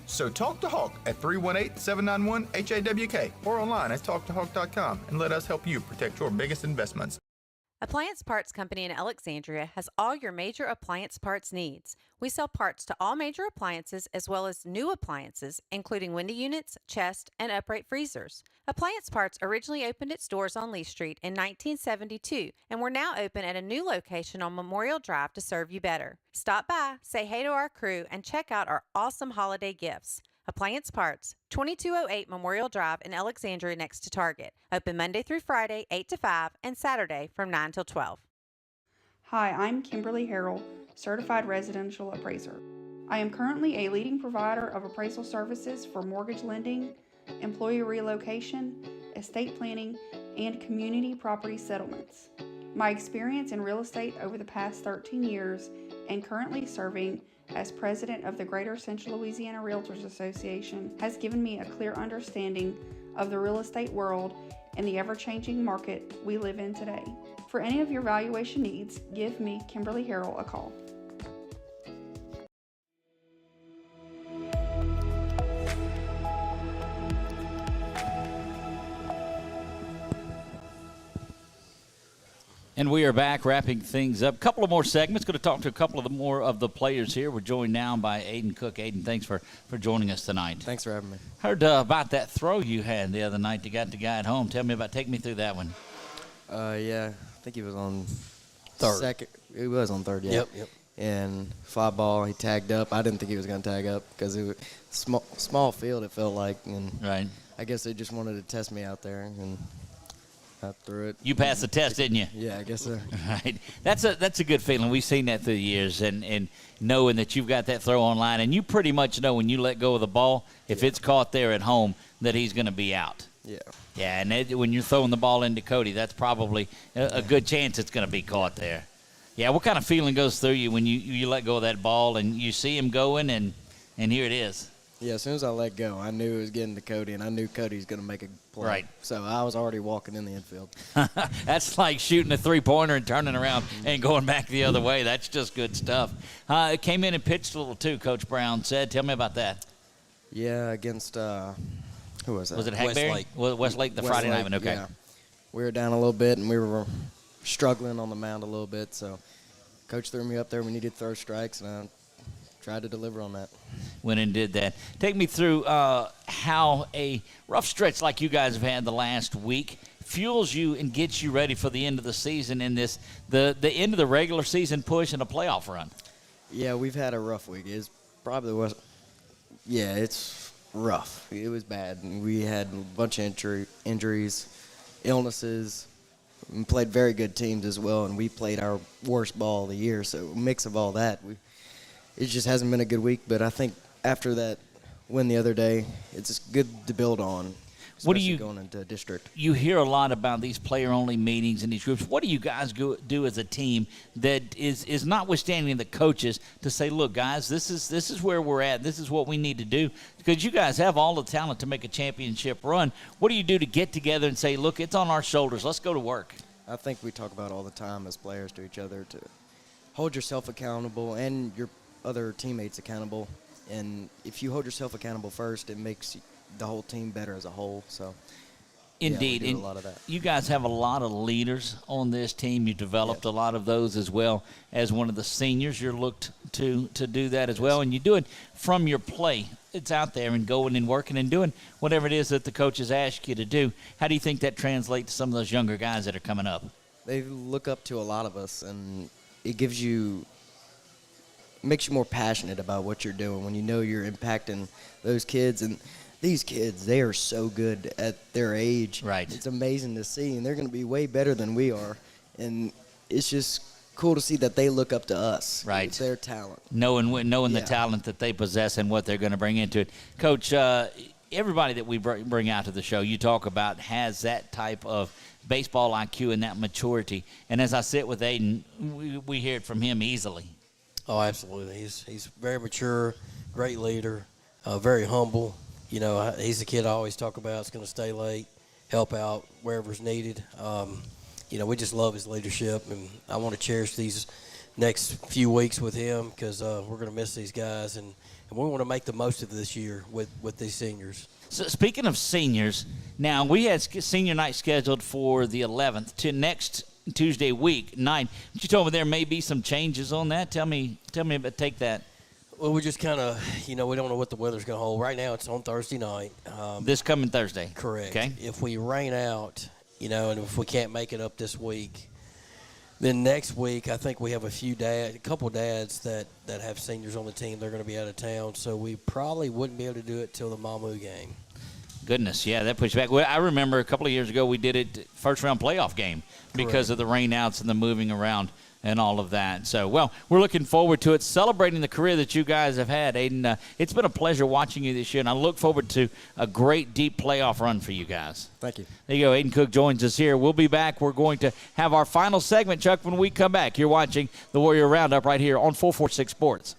So talk to Hawk at 318-791-HAWK or online at talktohawk.com and let us help you protect your biggest investments. Appliance Parts Company in Alexandria has all your major appliance parts needs. We sell parts to all major appliances as well as new appliances, including window units, chest, and upright freezers. Appliance Parts originally opened its doors on Lee Street in 1972, and we're now open at a new location on Memorial Drive to serve you better. Stop by, say hey to our crew, and check out our awesome holiday gifts. Appliance Parts, 2208 Memorial Drive in Alexandria next to Target. Open Monday through Friday, 8 to 5, and Saturday from 9 till 12. Hi, I'm Kimberly Harrell, Certified Residential Appraiser. I am currently a leading provider of appraisal services for mortgage lending, employee relocation, estate planning, and community property settlements. My experience in real estate over the past 13 years and currently serving as president of the Greater Central Louisiana Realtors Association has given me a clear understanding of the real estate world and the ever-changing market we live in today. For any of your valuation needs, give me, Kimberly Harrell, a call. And we are back wrapping things up. A couple of more segments. Going to talk to a couple of more of the players here. We're joined now by Aiden Cook. Aiden, thanks for joining us tonight. Thanks for having me. Heard about that throw you had the other night that got the guy at home. Take me through that one. Yeah, I think he was on third. Second. He was on third, yeah. Yep. And fly ball, he tagged up. I didn't think he was going to tag up because it was small field, it felt like. And right. I guess they just wanted to test me out there. And I threw it. You passed the test, didn't you? Yeah, I guess so. Right. That's a good feeling. We've seen that through the years, and knowing that you've got that throw on line, and you pretty much know when you let go of the ball, if it's caught there at home, that he's going to be out. Yeah. Yeah, and when you're throwing the ball into Cody, that's probably a good chance it's going to be caught there. Yeah, what kind of feeling goes through you when you let go of that ball and you see him going, and here it is? Yeah, as soon as I let go, I knew it was getting to Cody, and I knew Cody was going to make a play. Right. So I was already walking in the infield. That's like shooting a three-pointer and turning around and going back the other way. That's just good stuff. It came in and pitched a little too, Coach Brown said. Tell me about that. Yeah, against who was that? Was it Hackberry? Westlake, the Friday night one, okay. Yeah. We were down a little bit, and we were struggling on the mound a little bit, so Coach threw me up there. We needed to throw strikes, and I tried to deliver on that. Went and did that. Take me through how a rough stretch like you guys have had the last week fuels you and gets you ready for the end of the season in this the end of the regular season push and a playoff run. Yeah, we've had a rough week. It's rough. It was bad. We had a bunch of injuries, illnesses. We played very good teams as well, and we played our worst ball of the year. So a mix of all that, it just hasn't been a good week. But I think after that win the other day, it's just good to build on. What do you going into district? You hear a lot about these player-only meetings and these groups. What do you guys do as a team that is notwithstanding the coaches to say, look, guys, this is where we're at. This is what we need to do because you guys have all the talent to make a championship run. What do you do to get together and say, look, it's on our shoulders. Let's go to work. I think we talk about all the time as players to each other to hold yourself accountable and your other teammates accountable. And if you hold yourself accountable first, it makes the whole team better as a whole. So indeed, yeah, we do a lot of that. You guys have a lot of leaders on this team. You developed a lot of those as well. As one of the seniors, you're looked to do that as well, and you do it from your play. It's out there and going and working and doing whatever it is that the coaches ask you to do. How do you think that translates to some of those younger guys that are coming up? They look up to a lot of us, and it makes you more passionate about what you're doing when you know you're impacting those kids. And these kids, they are so good at their age. Right. It's amazing to see, and they're going to be way better than we are. And it's just cool to see that they look up to us. Right. It's their talent. Knowing the talent that they possess and what they're going to bring into it. Coach, everybody that we bring out to the show, you talk about, has that type of baseball IQ and that maturity. And as I sit with Aiden, we hear it from him easily. Oh, absolutely. He's very mature, great leader, very humble. You know, he's a kid I always talk about. He's going to stay late, help out wherever's needed. You know, we just love his leadership, and I want to cherish these next few weeks with him because we're going to miss these guys, and we want to make the most of this year with these seniors. So speaking of seniors, now we had senior night scheduled for the 11th to next Tuesday week 9. You told me there may be some changes on that. Tell me about take that. Well, we just kind of, we don't know what the weather's going to hold. Right now it's on Thursday night. This coming Thursday. Correct. Okay. If we rain out, and if we can't make it up this week, then next week I think we have a couple dads that have seniors on the team. They're going to be out of town, so we probably wouldn't be able to do it till the Mamu game. Goodness, yeah, that pushed back. Well, I remember a couple of years ago we did it first-round playoff game because of the rainouts and the moving around and all of that. So, well, we're looking forward to it, celebrating the career that you guys have had. Aiden, it's been a pleasure watching you this year, and I look forward to a great, deep playoff run for you guys. Thank you. There you go. Aiden Cook joins us here. We'll be back. We're going to have our final segment, Chuck, when we come back. You're watching the Warrior Roundup right here on 446 Sports.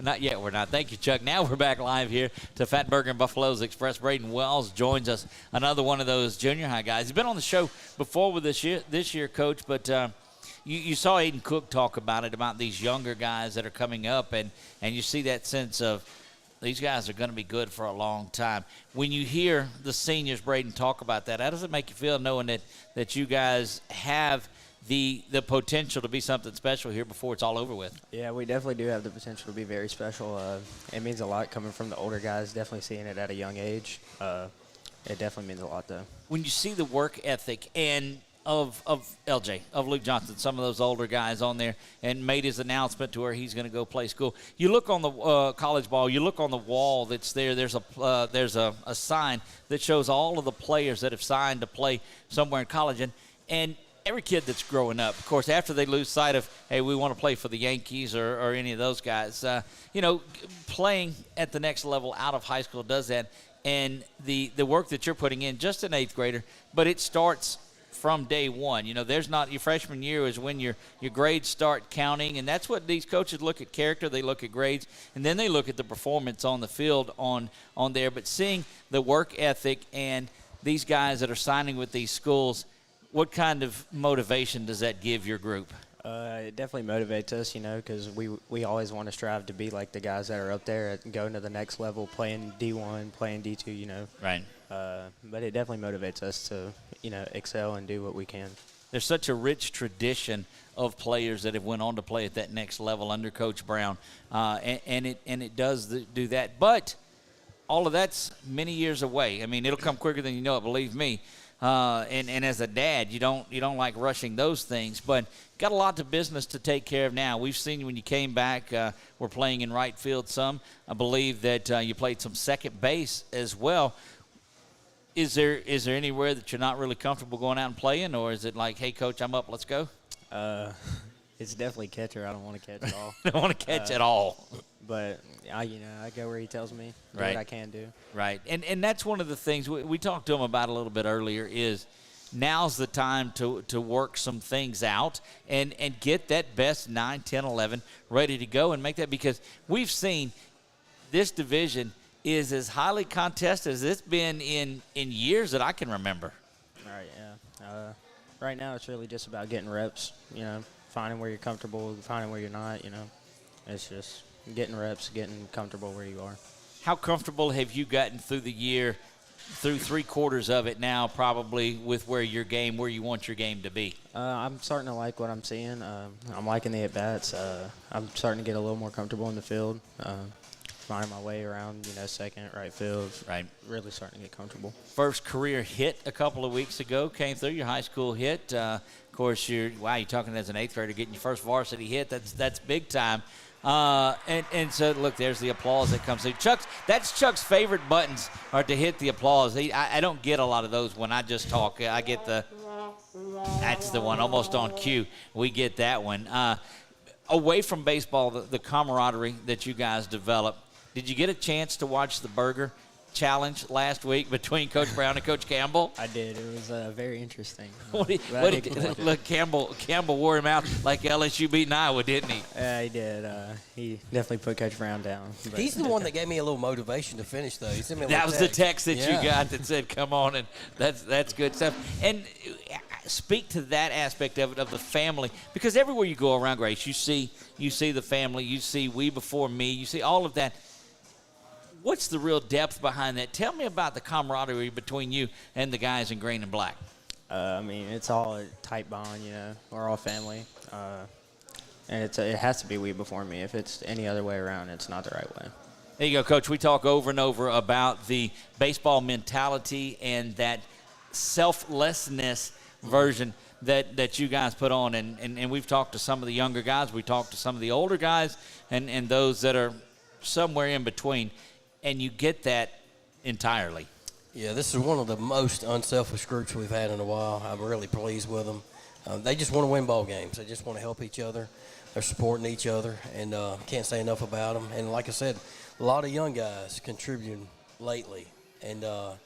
Not yet, we're not. Thank you, Chuck. Now we're back live here to Fatburger and Buffalo's Express. Braden Wells joins us, another one of those junior high guys. He's been on the show before with this year, Coach, but you saw Aiden Cook talk about it, about these younger guys that are coming up, and you see that sense of these guys are going to be good for a long time. When you hear the seniors, Braden, talk about that, how does it make you feel knowing that you guys have the potential to be something special here before it's all over with? Yeah, we definitely do have the potential to be very special. It means a lot coming from the older guys, definitely seeing it at a young age. It definitely means a lot, though. When you see the work ethic and of LJ, of Luke Johnson, some of those older guys on there, and made his announcement to where he's going to go play school. You look on the college ball, you look on the wall that's there, there's a sign that shows all of the players that have signed to play somewhere in college. And every kid that's growing up, of course, after they lose sight of, hey, we want to play for the Yankees or any of those guys, playing at the next level out of high school does that. And the work that you're putting in, just an eighth grader, but it starts from day one. There's not, your freshman year is when your grades start counting, and that's what these coaches look at: character, they look at grades, and then they look at the performance on the field on there. But seeing the work ethic and these guys that are signing with these schools, what kind of motivation does that give your group? It definitely motivates us, because we always want to strive to be like the guys that are up there and going to the next level, playing D1, playing D2, Right. But it definitely motivates us to, excel and do what we can. There's such a rich tradition of players that have went on to play at that next level under Coach Brown, and it does do that. But all of that's many years away. I mean, it'll come quicker than you know it, believe me. And as a dad, you don't like rushing those things, but got a lot of business to take care of now. We've seen you when you came back, we're playing in right field some. I believe that you played some second base as well. Is there anywhere that you're not really comfortable going out and playing, or is it like, hey, Coach, I'm up, let's go? It's definitely catcher. I don't want to catch at all. Don't want to catch at all. But I go where he tells me, do right. what I can do. Right, and that's one of the things we talked to him about a little bit earlier is now's the time to work some things out and get that best 9, 10, 11 ready to go and make that, because we've seen this division is as highly contested as it's been in years that I can remember. Right, yeah. Right now it's really just about getting reps, finding where you're comfortable, finding where you're not, It's just getting reps, getting comfortable where you are. How comfortable have you gotten through the year, through 3/4 of it now, probably with where you want your game to be? I'm starting to like what I'm seeing. I'm liking the at-bats. I'm starting to get a little more comfortable in the field, finding my way around, second, right field. Right. Really starting to get comfortable. First career hit a couple of weeks ago came through, your high school hit. Of course, you're talking as an eighth grader, getting your first varsity hit. That's big time. And so, look, there's the applause that comes through. That's Chuck's favorite buttons are to hit the applause. I don't get a lot of those when I just talk. I get that's the one, almost on cue. We get that one. Away from baseball, the camaraderie that you guys develop, did you get a chance to watch the burger challenge last week between Coach Brown and Coach Campbell? I did. It was very interesting. Look, Campbell wore him out like LSU beating Iowa, didn't he? Yeah, he did. He definitely put Coach Brown down. He's the one that gave me a little motivation to finish, though. He sent me a that was text. the text that you got that said, come on, and that's good stuff. And speak to that aspect of it, of the family, because everywhere you go around, Grace, you see the family, you see we before me, you see all of that. What's the real depth behind that? Tell me about the camaraderie between you and the guys in green and black. It's all a tight bond, We're all family. And it has to be we before me. If it's any other way around, it's not the right way. There you go, Coach. We talk over and over about the baseball mentality and that selflessness version that you guys put on. And we've talked to some of the younger guys. We talked to some of the older guys and those that are somewhere in between. And you get that entirely. Yeah, this is one of the most unselfish groups we've had in a while. I'm really pleased with them. They just want to win ball games. They just want to help each other. They're supporting each other, and can't say enough about them. And like I said, a lot of young guys contributing lately, and the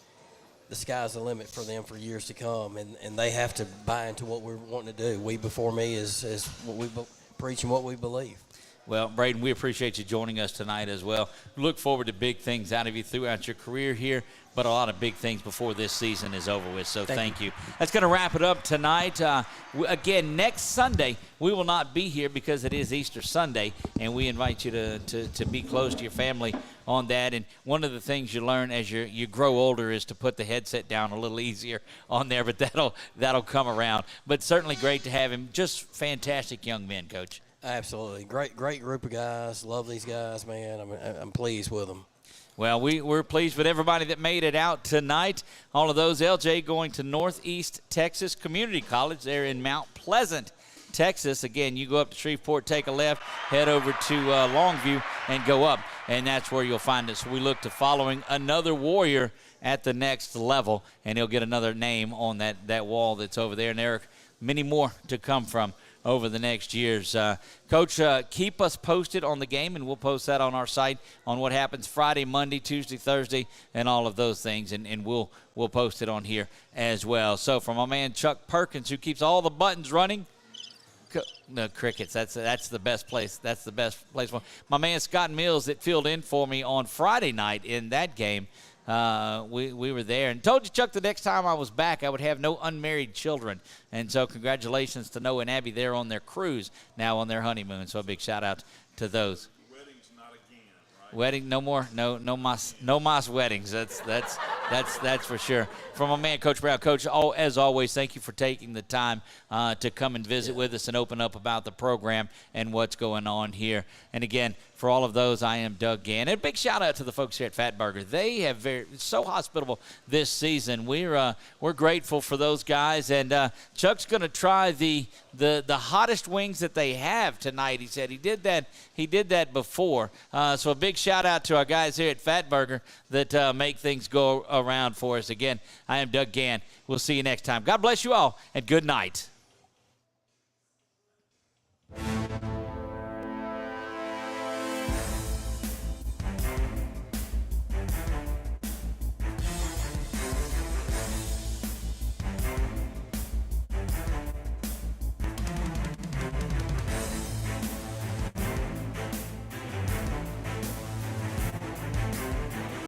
sky's the limit for them for years to come. And they have to buy into what we're wanting to do. We before me is what we preach and what we believe. Well, Braden, we appreciate you joining us tonight as well. Look forward to big things out of you throughout your career here, but a lot of big things before this season is over with, so thank you. That's going to wrap it up tonight. Again, next Sunday, we will not be here because it is Easter Sunday, and we invite you to be close to your family on that. And one of the things you learn as you grow older is to put the headset down a little easier on there, but that'll come around. But certainly great to have him. Just fantastic young men, Coach. Absolutely. Great group of guys. Love these guys, man. I'm pleased with them. Well, we're pleased with everybody that made it out tonight. All of those, LJ, going to Northeast Texas Community College there in Mount Pleasant, Texas. Again, you go up to Shreveport, take a left, head over to Longview, and go up, and that's where you'll find us. We look to following another Warrior at the next level, and he'll get another name on that wall that's over there. And there are many more to come from over the next years. Coach, keep us posted on the game, and we'll post that on our site on what happens Friday, Monday, Tuesday, Thursday, and all of those things, and we'll post it on here as well. So from my man Chuck Perkins, who keeps all the buttons running, no, crickets, that's the best place. That's the best place for my man Scott Mills that filled in for me on Friday night in that game. We were there, and told you, Chuck, the next time I was back I would have no unmarried children. And so congratulations to Noah and Abby. They're on their cruise now, on their honeymoon, so a big shout out to those. Weddings not again, right? Wedding, no more, no mas weddings. That's for sure. From my man Coach Brown. Coach, as always, thank you for taking the time to come and visit with us and open up about the program and what's going on here. And again, for all of those, I am Doug Gann. And a big shout out to the folks here at Fatburger. They have so hospitable this season. We're grateful for those guys. And Chuck's going to try the hottest wings that they have tonight. He said he did that before. So a big shout out to our guys here at Fatburger that make things go around for us. Again, I am Doug Gann. We'll see you next time. God bless you all, and good night.